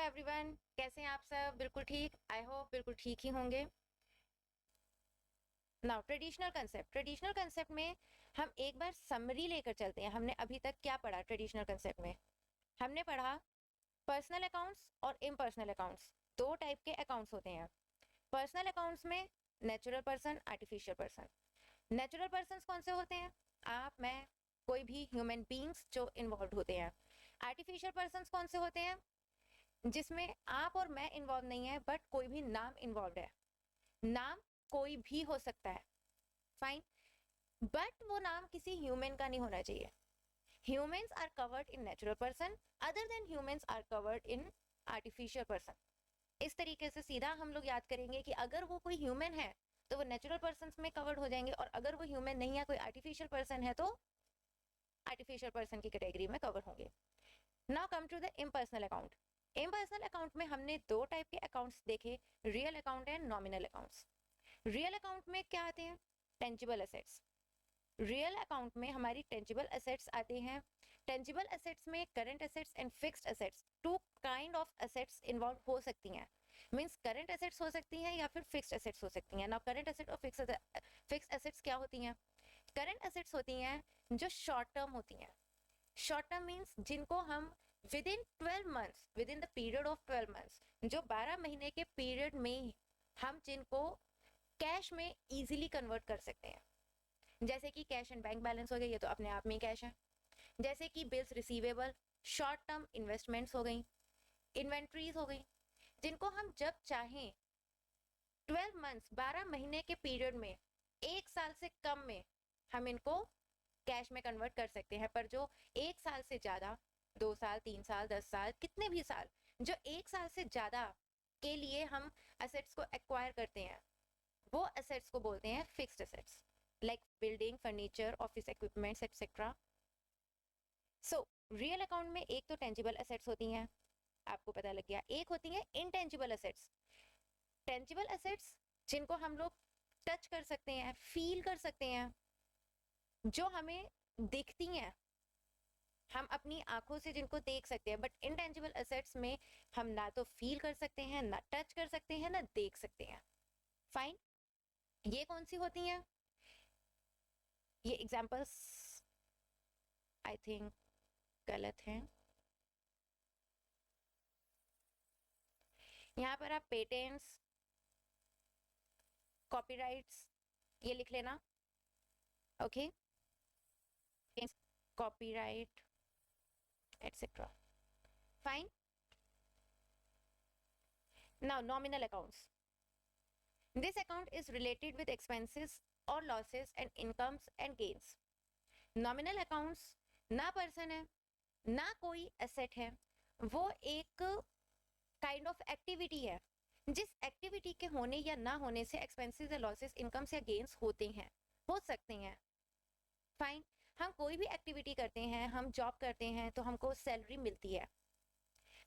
Everyone, कैसे हैं आप सब? बिल्कुल ठीक, आई होप बिल्कुल ठीक ही होंगे। नाउ ट्रेडिशनल कंसेप्ट में हम एक बार समरी लेकर चलते हैं। हमने अभी तक क्या पढ़ा ट्रेडिशनल कंसेप्ट में? हमने पढ़ा पर्सनल अकाउंट्स और इम्पर्सनल अकाउंट्स। दो टाइप के अकाउंट्स होते हैं। पर्सनल अकाउंट्स में natural person, artificial person. Natural person कौन से होते हैं? आप, मैं, कोई भी ह्यूमन बींग्स जो इन्वॉल्व होते हैं। आर्टिफिशियल पर्सन कौन से होते हैं? जिसमें आप और मैं इन्वॉल्व नहीं है, बट कोई भी नाम इन्वॉल्व है। नाम कोई भी हो सकता है, फाइन, बट वो नाम किसी ह्यूमन का नहीं होना चाहिए। Humans are covered in natural person, other than humans are covered in artificial person. इस तरीके से सीधा हम लोग याद करेंगे कि अगर वो कोई ह्यूमन है तो वो नेचुरल पर्सन में कवर्ड हो जाएंगे, और अगर वो ह्यूमन नहीं है, कोई आर्टिफिशियल पर्सन है, तो आर्टिफिशियल पर्सन की कैटेगरी में कवर होंगे। Now come to the impersonal account. Impersonal account में हमने दो टाइप के अकाउंट्स देखे, real account and nominal accounts. Real account में क्या आते हैं? Tangible assets. रियल अकाउंट में हमारी टेंजिबल एसेट्स आते हैं। टेंजिबल एसेट्स में current assets and fixed assets, two kind of assets involve हो सकती हैं। मींस करंट एसेट्स हो सकती हैं या फिर फिक्स्ड एसेट्स हो सकती हैं। नाउ करंट एसेट और फिक्स्ड एसेट्स क्या होती हैं? करंट एसेट्स होती हैं जो शॉर्ट टर्म होती हैं। शॉर्ट टर्म मीन्स जिनको हम with in 12 months, with in the period of 12 months, जो 12 महीने के पीरियड में हम जिनको कैश में इजीली कन्वर्ट कर सकते हैं। जैसे कि कैश एंड बैंक बैलेंस हो गई, ये तो अपने आप में कैश है। जैसे कि bills receivable, short term investments हो गई, इन्वेंट्रीज हो गई, जिनको हम जब चाहें 12 मंथ्स, 12 महीने के पीरियड में, एक साल से कम में हम इनको कैश में कन्वर्ट कर सकते हैं। पर जो एक साल से ज्यादा, 2 साल, 3 साल, 10 साल, कितने भी साल, जो एक साल से ज्यादा के लिए हम एसेट्स को एक्वायर करते हैं, वो एसेट्स को बोलते हैं fixed assets, like building, furniture, office equipments etcetera. So real account में एक तो टेंजिबल एसेट्स होती हैं, आपको पता लग गया। एक होती है इनटेंजिबल एसेट्स। टेंजिबल एसेट्स जिनको हम लोग टच कर सकते हैं, फील कर सकते हैं, जो हमें दिखती हैं, हम अपनी आंखों से जिनको देख सकते हैं। बट इनटेंजिबल एसेट्स में हम ना तो फील कर सकते हैं, ना टच कर सकते हैं, ना देख सकते हैं। फाइन, ये कौन सी होती हैं? ये एग्जांपल्स आई थिंक गलत हैं। यहां पर आप पेटेंट्स, कॉपीराइट्स, ये लिख लेना। Okay, copyright etcetera. Fine. Now nominal accounts. This account is related with expenses or losses and incomes and gains. Nominal accounts ना पर्सन है, ना कोई एसेट है, वो एक काइंड ऑफ एक्टिविटी है, जिस एक्टिविटी के होने या ना होने से एक्सपेंसेस या लॉसेस, इनकम्स या गेन्स होते हैं, हो सकते हैं। फाइन, हम कोई भी एक्टिविटी करते हैं, हम जॉब करते हैं तो हमको सैलरी मिलती है,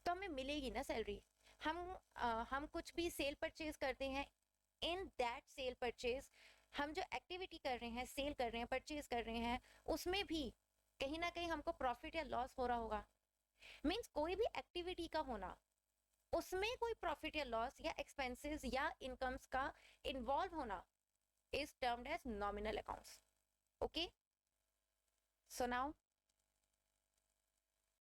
तो हमें मिलेगी ना सैलरी। हम कुछ भी सेल परचेज करते हैं, इन दैट सेल परचेज हम जो एक्टिविटी कर रहे हैं, सेल कर रहे हैं, परचेज कर रहे हैं, उसमें भी कहीं ना कहीं हमको प्रॉफिट या लॉस हो रहा होगा। मीन्स कोई भी एक्टिविटी का होना, उसमें कोई प्रॉफिट या लॉस या एक्सपेंसेस या इनकम्स का इन्वॉल्व होना is termed as nominal accounts. Okay, so now